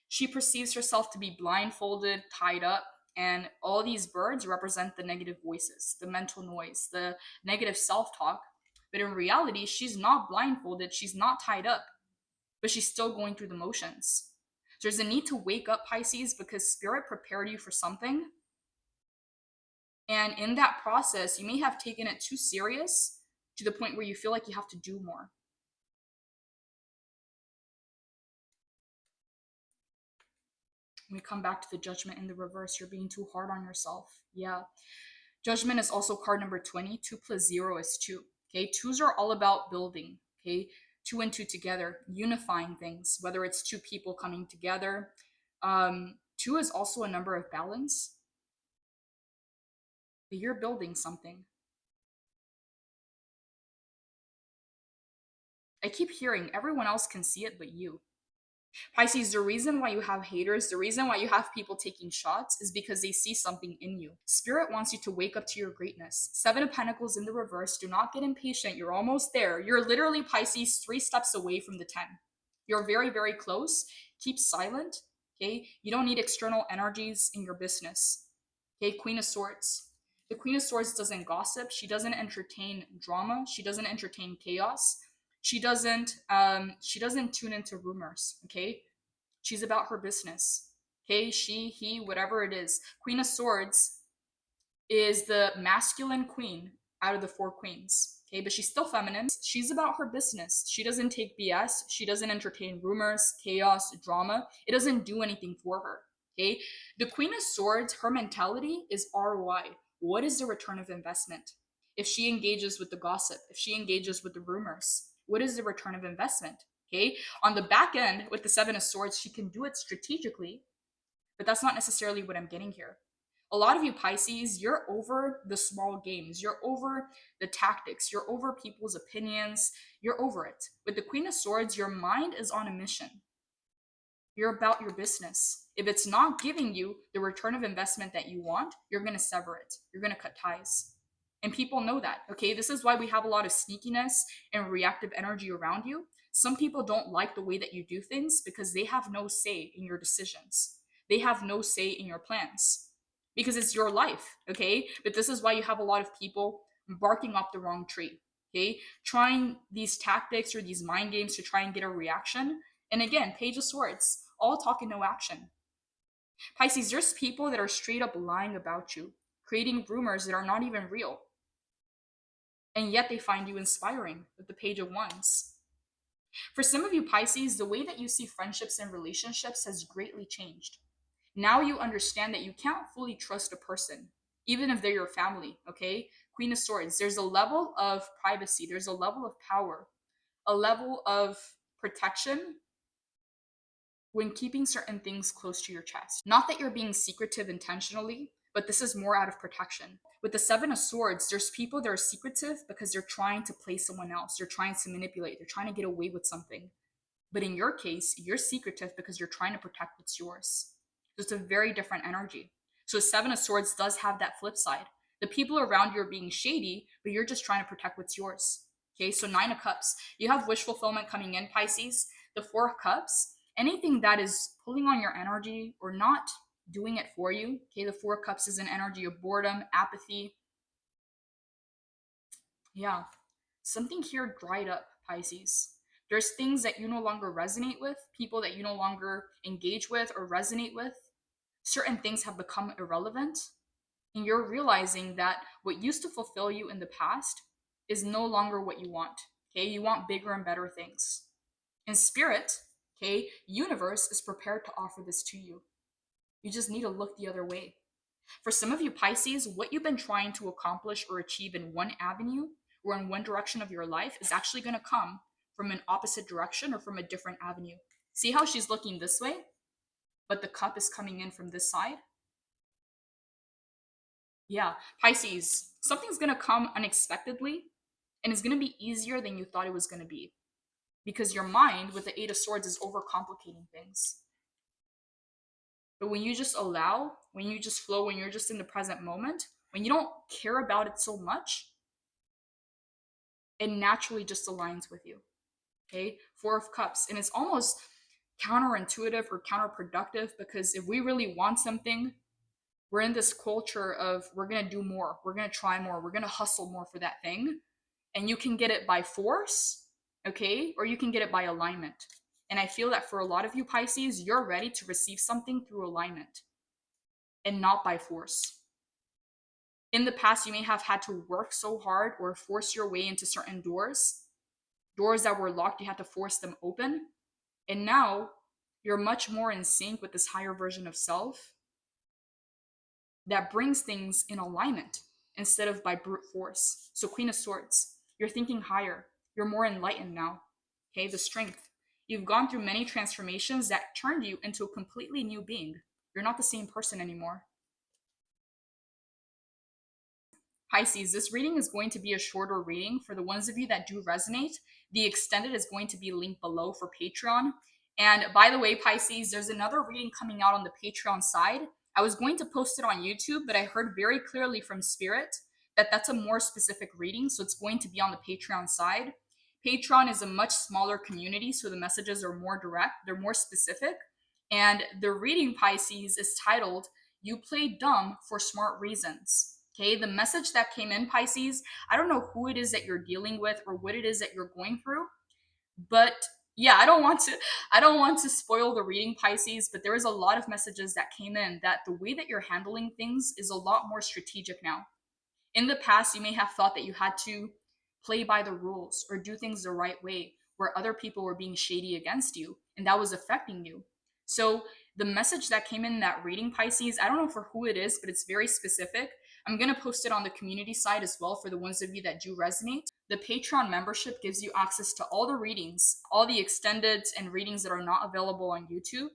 She perceives herself to be blindfolded, tied up, and all these birds represent the negative voices, the mental noise, the negative self talk. But in reality, she's not blindfolded, she's not tied up, but she's still going through the motions. So there's a need to wake up, Pisces, because Spirit prepared you for something. And in that process, you may have taken it too serious to the point where you feel like you have to do more. When we come back to the Judgment in the reverse, you're being too hard on yourself. Yeah. Judgment is also card number 20. 2 plus 0 is 2. Okay. Twos are all about building. Okay. 2 and 2 together, unifying things, whether it's two people coming together. 2 is also a number of balance. But you're building something. I keep hearing everyone else can see it but you. Pisces, the reason why you have haters, the reason why you have people taking shots is because they see something in you. Spirit wants you to wake up to your greatness. 7 of Pentacles in the reverse. Do not get impatient. You're almost there. You're literally, Pisces, 3 steps away from the 10. You're very, very close. Keep silent. Okay. You don't need external energies in your business. Okay. Queen of Swords. The Queen of Swords doesn't gossip. She doesn't entertain drama. She doesn't entertain chaos. She doesn't tune into rumors. Okay, she's about her business. Okay, she, he, whatever it is. Queen of Swords is the masculine queen out of the 4 queens. Okay, but she's still feminine. She's about her business. She doesn't take BS. She doesn't entertain rumors, chaos, drama. It doesn't do anything for her. Okay, the Queen of Swords, her mentality is ROI. What is the return of investment? If she engages with the gossip, if she engages with the rumors, what is the return of investment? Okay, on the back end with the 7 of Swords, she can do it strategically, but that's not necessarily what I'm getting here. A lot of you Pisces, you're over the small games, you're over the tactics, you're over people's opinions, you're over it. With the Queen of Swords, your mind is on a mission. You're about your business. If it's not giving you the return of investment that you want, you're going to sever it. You're going to cut ties. And people know that, okay? This is why we have a lot of sneakiness and reactive energy around you. Some people don't like the way that you do things because they have no say in your decisions. They have no say in your plans because it's your life, okay? But this is why you have a lot of people barking up the wrong tree, okay? Trying these tactics or these mind games to try and get a reaction. And again, Page of Swords, all talk and no action. Pisces, there's people that are straight up lying about you, creating rumors that are not even real. And yet they find you inspiring with the Page of Wands. For some of you Pisces, the way that you see friendships and relationships has greatly changed. Now you understand that you can't fully trust a person, even if they're your family, okay? Queen of Swords, there's a level of privacy, there's a level of power, a level of protection when keeping certain things close to your chest. Not that you're being secretive intentionally, but this is more out of protection. With the Seven of Swords, there's people that are secretive because they're trying to play someone else. They're trying to manipulate. They're trying to get away with something. But in your case, you're secretive because you're trying to protect what's yours. So it's a very different energy. So Seven of Swords does have that flip side. The people around you are being shady, but you're just trying to protect what's yours. Okay, so Nine of Cups. You have wish fulfillment coming in, Pisces. The Four of Cups. Anything that is pulling on your energy or not doing it for you. Okay, the Four of Cups is an energy of boredom, apathy. Yeah, something here dried up, Pisces. There's things that you no longer resonate with, people that you no longer engage with or resonate with. Certain things have become irrelevant. And you're realizing that what used to fulfill you in the past is no longer what you want. Okay, you want bigger and better things. In spirit, okay, universe is prepared to offer this to you. You just need to look the other way. For some of you Pisces, what you've been trying to accomplish or achieve in one avenue or in one direction of your life is actually going to come from an opposite direction or from a different avenue. See how she's looking this way, but the cup is coming in from this side? Yeah, Pisces, something's going to come unexpectedly and it's going to be easier than you thought it was going to be because your mind with the Eight of Swords is overcomplicating things. But when you just allow, when you just flow, when you're just in the present moment, when you don't care about it so much, it naturally just aligns with you. Okay, Four of Cups. And it's almost counterintuitive or counterproductive because if we really want something, we're in this culture of we're going to do more, we're going to try more, we're going to hustle more for that thing. And you can get it by force, okay, or you can get it by alignment. And I feel that for a lot of you Pisces, you're ready to receive something through alignment and not by force. In the past, you may have had to work so hard or force your way into certain doors that were locked, you had to force them open. And now you're much more in sync with this higher version of self that brings things in alignment instead of by brute force. So Queen of Swords, you're thinking higher. You're more enlightened now. Okay, the Strength. You've gone through many transformations that turned you into a completely new being. You're not the same person anymore. Pisces, this reading is going to be a shorter reading. For the ones of you that do resonate, the extended is going to be linked below for Patreon. And by the way, Pisces, there's another reading coming out on the Patreon side. I was going to post it on YouTube, but I heard very clearly from Spirit that that's a more specific reading, so it's going to be on the Patreon side. Patreon is a much smaller community, so the messages are more direct, they're more specific. And the reading, Pisces, is titled, You Play Dumb for Smart Reasons. Okay, the message that came in, Pisces, I don't know who it is that you're dealing with or what it is that you're going through, but yeah, I don't want to spoil the reading, Pisces, but there is a lot of messages that came in that the way that you're handling things is a lot more strategic now. In the past, you may have thought that you had to play by the rules or do things the right way where other people were being shady against you and that was affecting you. So the message that came in that reading, Pisces, I don't know for who it is, but it's very specific. I'm going to post it on the community side as well for the ones of you that do resonate. The Patreon membership gives you access to all the readings, all the extended and readings that are not available on YouTube.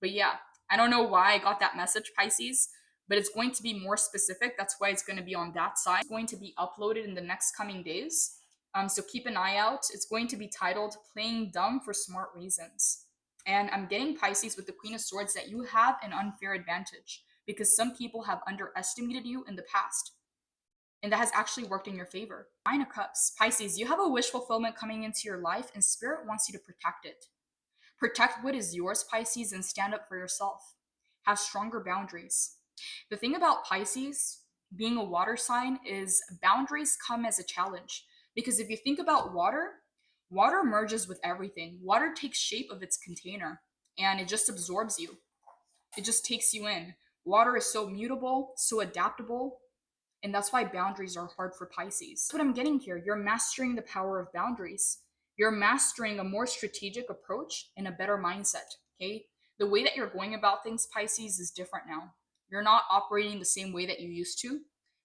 But yeah, I don't know why I got that message, Pisces, but it's going to be more specific. That's why it's going to be on that side. It's going to be uploaded in the next coming days. So keep an eye out. It's going to be titled Playing Dumb for Smart Reasons. And I'm getting, Pisces, with the Queen of Swords that you have an unfair advantage because some people have underestimated you in the past. And that has actually worked in your favor. Nine of Cups. Pisces, you have a wish fulfillment coming into your life and Spirit wants you to protect it. Protect what is yours, Pisces, and stand up for yourself. Have stronger boundaries. The thing about Pisces, being a water sign, is boundaries come as a challenge. Because if you think about water, water merges with everything. Water takes shape of its container and it just absorbs you. It just takes you in. Water is so mutable, so adaptable, and that's why boundaries are hard for Pisces. That's what I'm getting here. You're mastering the power of boundaries. You're mastering a more strategic approach and a better mindset, okay? The way that you're going about things, Pisces, is different now. You're not operating the same way that you used to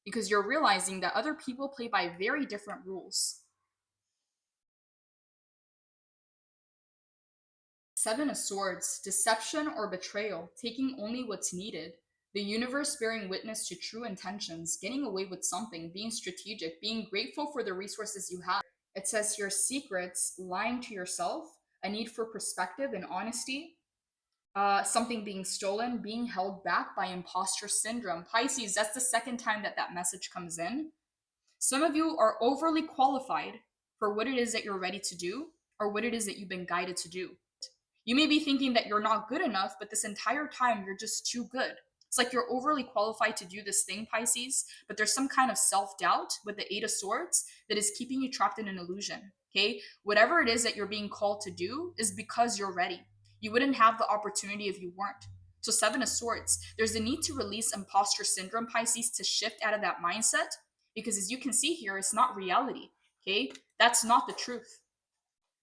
because you're realizing that other people play by very different rules. Seven of Swords, deception or betrayal, taking only what's needed. The universe bearing witness to true intentions, getting away with something, being strategic, being grateful for the resources you have. It says here secrets, lying to yourself, a need for perspective and honesty, something being stolen, being held back by imposter syndrome. Pisces, that's the second time that that message comes in. Some of you are overly qualified for what it is that you're ready to do or what it is that you've been guided to do. You may be thinking that you're not good enough, but this entire time you're just too good. It's like you're overly qualified to do this thing, Pisces, but there's some kind of self-doubt with the Eight of Swords that is keeping you trapped in an illusion. Okay? Whatever it is that you're being called to do is because you're ready. You wouldn't have the opportunity if you weren't. So, Seven of Swords, there's a need to release imposter syndrome, Pisces, to shift out of that mindset because as you can see here, it's not reality. Okay? That's not the truth.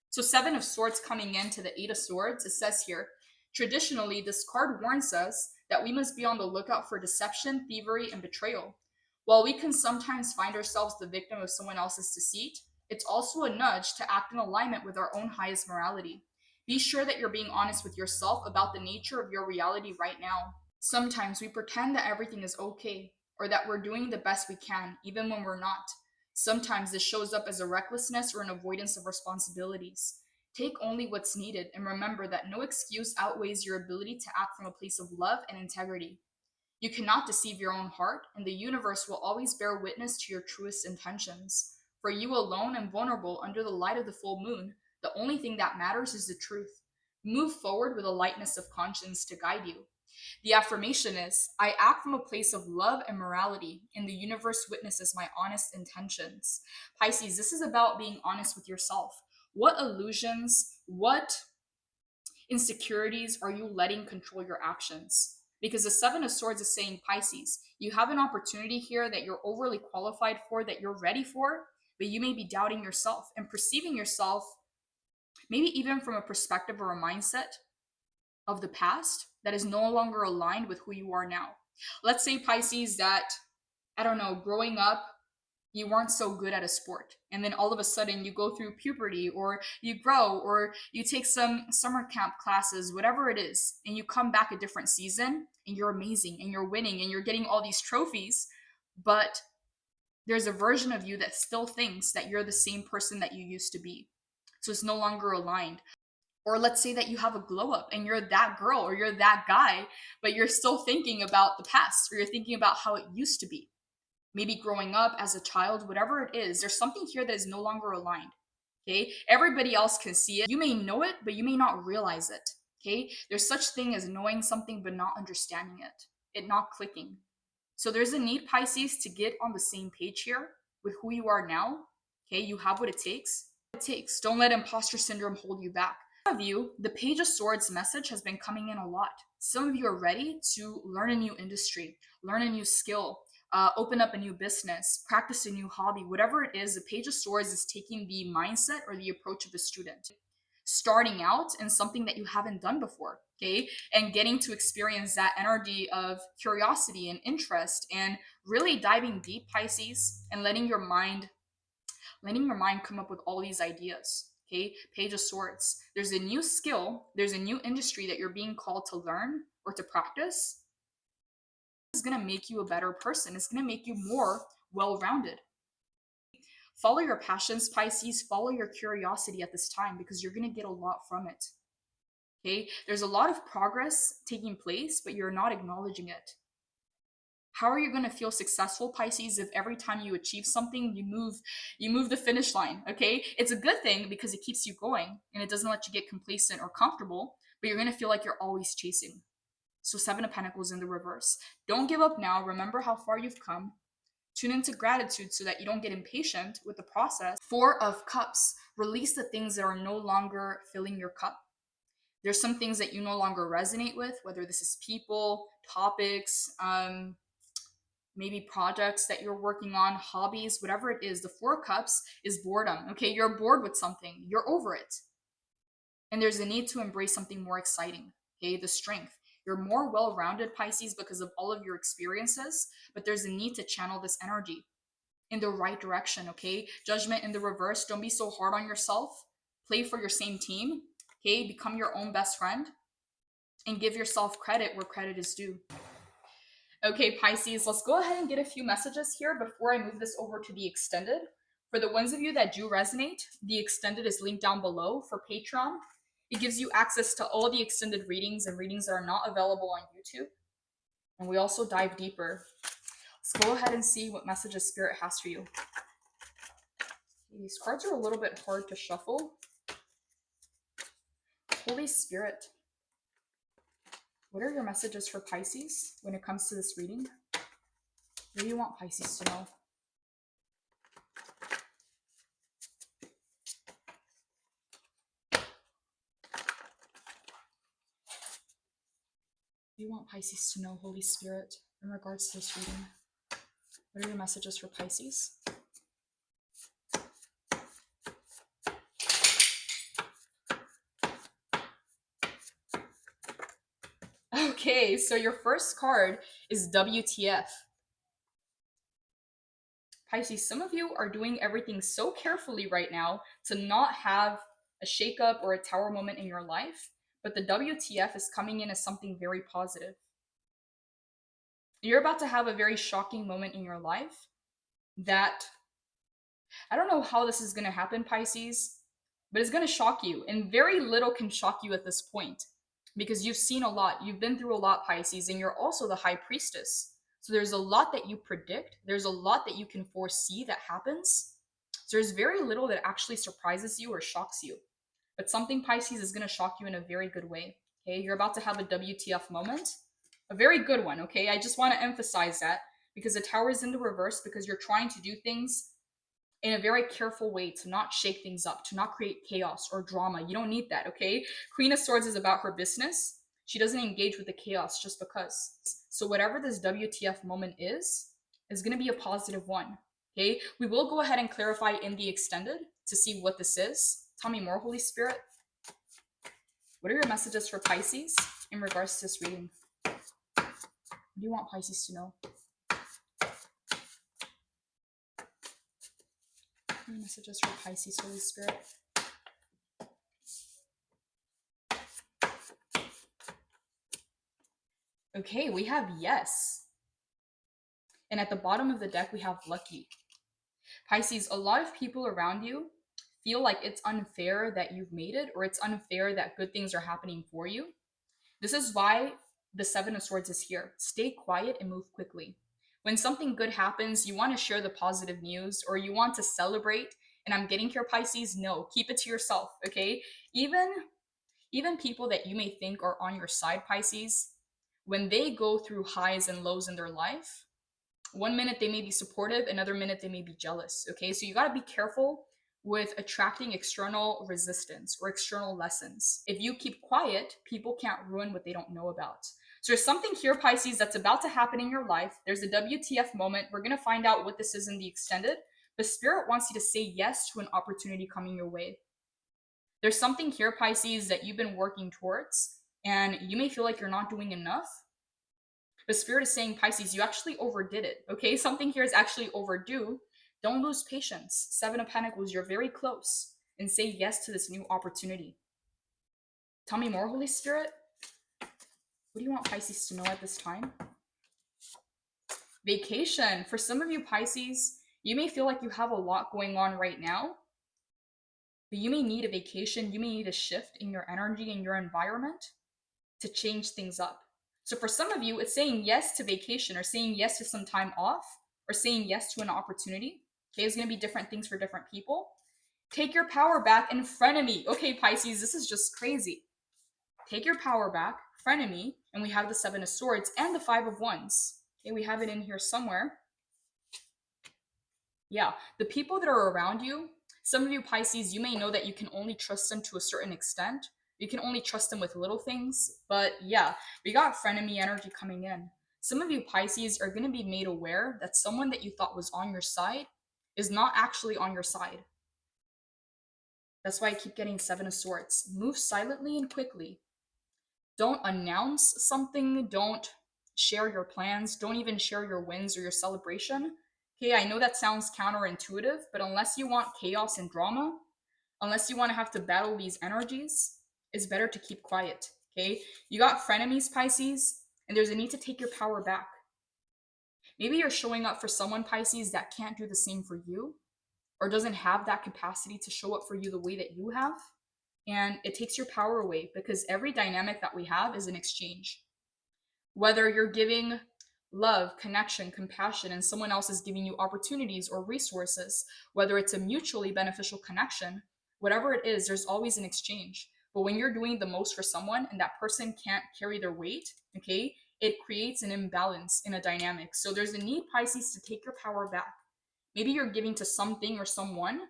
So Seven of Swords coming into the Eight of Swords, it says here, traditionally, this card warns us that we must be on the lookout for deception, thievery, and betrayal. While we can sometimes find ourselves the victim of someone else's deceit, it's also a nudge to act in alignment with our own highest morality. Be sure that you're being honest with yourself about the nature of your reality right now. Sometimes we pretend that everything is okay, or that we're doing the best we can, even when we're not. Sometimes this shows up as a recklessness or an avoidance of responsibilities. Take only what's needed and remember that no excuse outweighs your ability to act from a place of love and integrity. You cannot deceive your own heart, and the universe will always bear witness to your truest intentions. For you alone and vulnerable under the light of the full moon, the only thing that matters is the truth. Move forward with a lightness of conscience to guide you. The affirmation is, I act from a place of love and morality, and the universe witnesses my honest intentions. Pisces, this is about being honest with yourself. What illusions, what insecurities are you letting control your actions? Because the Seven of Swords is saying, Pisces, you have an opportunity here that you're overly qualified for, that you're ready for, but you may be doubting yourself and perceiving yourself, maybe even from a perspective or a mindset of the past that is no longer aligned with who you are now. Let's say, Pisces, that, I don't know, growing up, you weren't so good at a sport. And then all of a sudden you go through puberty or you grow or you take some summer camp classes, whatever it is, and you come back a different season and you're amazing and you're winning and you're getting all these trophies. But there's a version of you that still thinks that you're the same person that you used to be. So it's no longer aligned. Or let's say that you have a glow up and you're that girl or you're that guy, but you're still thinking about the past or you're thinking about how it used to be. Maybe growing up as a child, whatever it is, there's something here that is no longer aligned. Okay. Everybody else can see it. You may know it, but you may not realize it. Okay. There's such thing as knowing something, but not understanding it not clicking. So there's a need, Pisces, to get on the same page here with who you are now. Okay. You have what it takes. Don't let imposter syndrome hold you back. Some of you, the Page of Swords message has been coming in a lot. Some of you are ready to learn a new industry, learn a new skill, open up a new business, practice a new hobby, whatever it is. The Page of Swords is taking the mindset or the approach of the student, starting out in something that you haven't done before, okay, and getting to experience that energy of curiosity and interest and really diving deep, Pisces, and letting your mind come up with all these ideas. Okay, Page of Swords. There's a new skill, there's a new industry that you're being called to learn or to practice. It's going to make you a better person. It's going to make you more well-rounded. Follow your passions, Pisces. Follow your curiosity at this time because you're going to get a lot from it. Okay, there's a lot of progress taking place, but you're not acknowledging it. How are you going to feel successful, Pisces, if every time you achieve something, you move the finish line, okay? It's a good thing because it keeps you going and it doesn't let you get complacent or comfortable, but you're going to feel like you're always chasing. So Seven of Pentacles in the reverse. Don't give up now. Remember how far you've come. Tune into gratitude so that you don't get impatient with the process. Four of Cups. Release the things that are no longer filling your cup. There's some things that you no longer resonate with, whether this is people, topics, maybe projects that you're working on, hobbies, whatever it is. The Four of Cups is boredom. Okay, you're bored with something. You're over it. And there's a need to embrace something more exciting. Okay, the Strength. You're more well-rounded, Pisces, because of all of your experiences, but there's a need to channel this energy in the right direction, okay? Judgment in the reverse. Don't be so hard on yourself. Play for your same team. Okay, become your own best friend and give yourself credit where credit is due. Okay, Pisces, let's go ahead and get a few messages here before I move this over to the extended. For the ones of you that do resonate, the extended is linked down below for Patreon. It gives you access to all the extended readings and readings that are not available on YouTube. And we also dive deeper. Let's go ahead and see what messages Spirit has for you. These cards are a little bit hard to shuffle. Holy Spirit, what are your messages for Pisces when it comes to this reading? What do you want Pisces to know? What do you want Pisces to know, Holy Spirit, in regards to this reading? What are your messages for Pisces? Okay, so your first card is WTF. Pisces, some of you are doing everything so carefully right now to not have a shakeup or a tower moment in your life, but the WTF is coming in as something very positive. You're about to have a very shocking moment in your life that, I don't know how this is going to happen, Pisces, but it's going to shock you. And very little can shock you at this point because you've seen a lot. You've been through a lot, Pisces, and you're also the High Priestess. So there's a lot that you predict. There's a lot that you can foresee that happens. So there's very little that actually surprises you or shocks you. But something, Pisces, is going to shock you in a very good way. Okay, you're about to have a WTF moment. A very good one, okay? I just want to emphasize that because the Tower is in the reverse because you're trying to do things in a very careful way to not shake things up, to not create chaos or drama. You don't need that, okay? Queen of Swords is about her business. She doesn't engage with the chaos just because. So whatever this WTF moment is going to be a positive one, okay? We will go ahead and clarify in the extended to see what this is. Tell me more, Holy Spirit. What are your messages for Pisces in regards to this reading? What do you want Pisces to know? What are your messages for Pisces, Holy Spirit? Okay, we have yes. And at the bottom of the deck, we have lucky. Pisces, a lot of people around you feel like it's unfair that you've made it, or it's unfair that good things are happening for you. This is why the Seven of Swords is here. Stay quiet and move quickly. When something good happens, you want to share the positive news or you want to celebrate. And I'm getting here, Pisces, no, keep it to yourself, okay? Even people that you may think are on your side, Pisces, when they go through highs and lows in their life, one minute they may be supportive, another minute they may be jealous, okay? So you got to be careful with attracting external resistance or external lessons. If you keep quiet, people can't ruin what they don't know about. So there's something here, Pisces, that's about to happen in your life. There's a WTF moment. We're going to find out what this is in the extended. But Spirit wants you to say yes to an opportunity coming your way. There's something here, Pisces, that you've been working towards, and you may feel like you're not doing enough. But Spirit is saying, Pisces, you actually overdid it, okay? Something here is actually overdue. Don't lose patience. Seven of Pentacles, you're very close. And say yes to this new opportunity. Tell me more, Holy Spirit. What do you want Pisces to know at this time? Vacation. For some of you, Pisces, you may feel like you have a lot going on right now. But you may need a vacation. You may need a shift in your energy and your environment to change things up. So for some of you, it's saying yes to vacation or saying yes to some time off or saying yes to an opportunity. Okay, it's going to be different things for different people. Take your power back and frenemy. Okay, Pisces, this is just crazy. Take your power back, frenemy, and we have the Seven of Swords and the Five of Wands. Okay, we have it in here somewhere. Yeah, the people that are around you, some of you, Pisces, you may know that you can only trust them to a certain extent. You can only trust them with little things. But yeah, we got frenemy energy coming in. Some of you, Pisces, are going to be made aware that someone that you thought was on your side is not actually on your side. That's why I keep getting Seven of Swords. Move silently and quickly. Don't announce something. Don't share your plans. Don't even share your wins or your celebration. Okay, I know that sounds counterintuitive, but unless you want chaos and drama, unless you want to have to battle these energies, it's better to keep quiet, okay? You got frenemies, Pisces, and there's a need to take your power back. Maybe you're showing up for someone, Pisces, that can't do the same for you or doesn't have that capacity to show up for you the way that you have. And it takes your power away because every dynamic that we have is an exchange. Whether you're giving love, connection, compassion, and someone else is giving you opportunities or resources, whether it's a mutually beneficial connection, whatever it is, there's always an exchange. But when you're doing the most for someone and that person can't carry their weight, okay, it creates an imbalance in a dynamic. So there's a need, Pisces, to take your power back. Maybe you're giving to something or someone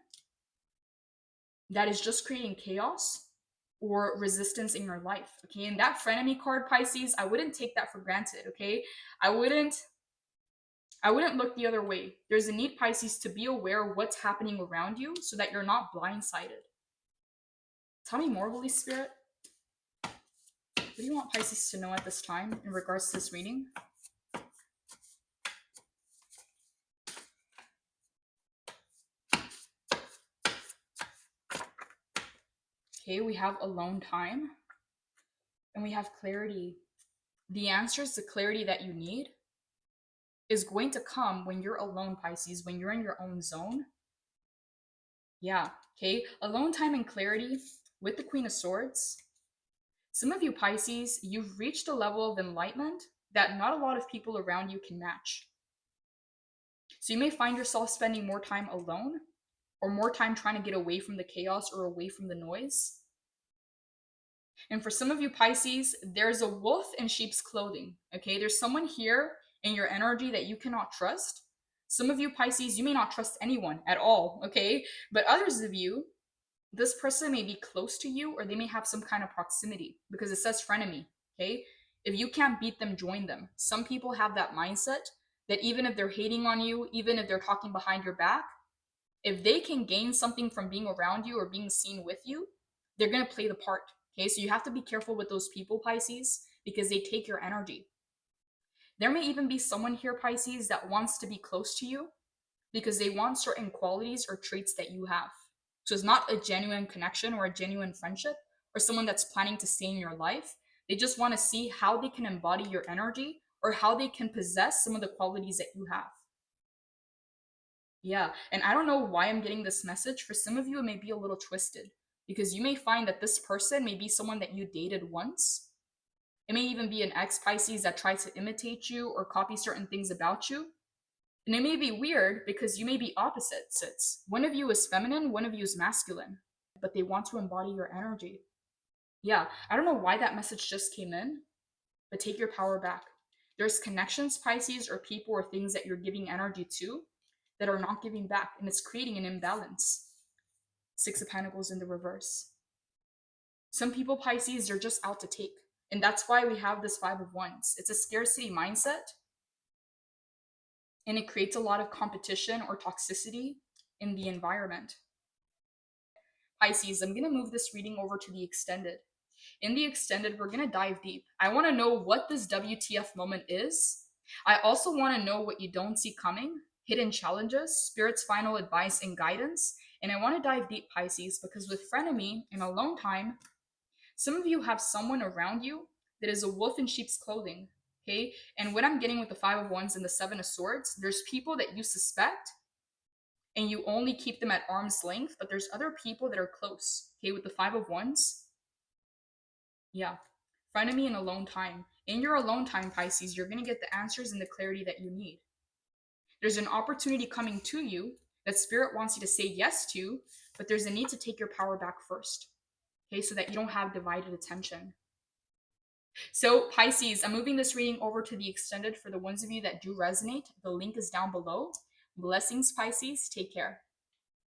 that is just creating chaos or resistance in your life, okay? And that frenemy card, Pisces, I wouldn't take that for granted, okay? I wouldn't look the other way. There's a need, Pisces, to be aware of what's happening around you so that you're not blindsided. Tell me more, Holy Spirit. What do you want Pisces to know at this time in regards to this reading? Okay, we have alone time and we have clarity. The answers, the clarity that you need is going to come when you're alone, Pisces, when you're in your own zone. Yeah, okay, alone time and clarity with the Queen of Swords. Some of you, Pisces, you've reached a level of enlightenment that not a lot of people around you can match. So you may find yourself spending more time alone or more time trying to get away from the chaos or away from the noise. And for some of you, Pisces, there's a wolf in sheep's clothing, okay? There's someone here in your energy that you cannot trust. Some of you, Pisces, you may not trust anyone at all, okay? But others of you, this person may be close to you or they may have some kind of proximity because it says frenemy, okay? If you can't beat them, join them. Some people have that mindset that even if they're hating on you, even if they're talking behind your back, if they can gain something from being around you or being seen with you, they're going to play the part. Okay, so you have to be careful with those people, Pisces, because they take your energy. There may even be someone here, Pisces, that wants to be close to you because they want certain qualities or traits that you have. So it's not a genuine connection or a genuine friendship or someone that's planning to stay in your life. They just want to see how they can embody your energy or how they can possess some of the qualities that you have. Yeah, and I don't know why I'm getting this message. For some of you, it may be a little twisted because you may find that this person may be someone that you dated once. It may even be an ex Pisces that tried to imitate you or copy certain things about you. And it may be weird because you may be opposites. One of you is feminine, one of you is masculine, but they want to embody your energy. Yeah, I don't know why that message just came in, but take your power back. There's connections, Pisces, or people or things that you're giving energy to that are not giving back, and it's creating an imbalance. Six of Pentacles in the reverse. Some people, Pisces, they're just out to take. And that's why we have this Five of Wands. It's a scarcity mindset. And it creates a lot of competition or toxicity in the environment. Pisces, I'm going to move this reading over to the extended. In the extended, we're going to dive deep. I want to know what this WTF moment is. I also want to know what you don't see coming, hidden challenges, Spirit's final advice and guidance. And I want to dive deep, Pisces, because with frenemy and alone time, some of you have someone around you that is a wolf in sheep's clothing, okay? And what I'm getting with the Five of Wands and the Seven of Swords, there's people that you suspect and you only keep them at arm's length, but there's other people that are close, okay? With the Five of Wands, yeah, frenemy and alone time. In your alone time, Pisces, you're going to get the answers and the clarity that you need. There's an opportunity coming to you that Spirit wants you to say yes to, but there's a need to take your power back first. Okay, so that you don't have divided attention. So Pisces, I'm moving this reading over to the extended for the ones of you that do resonate. The link is down below. Blessings, Pisces. Take care.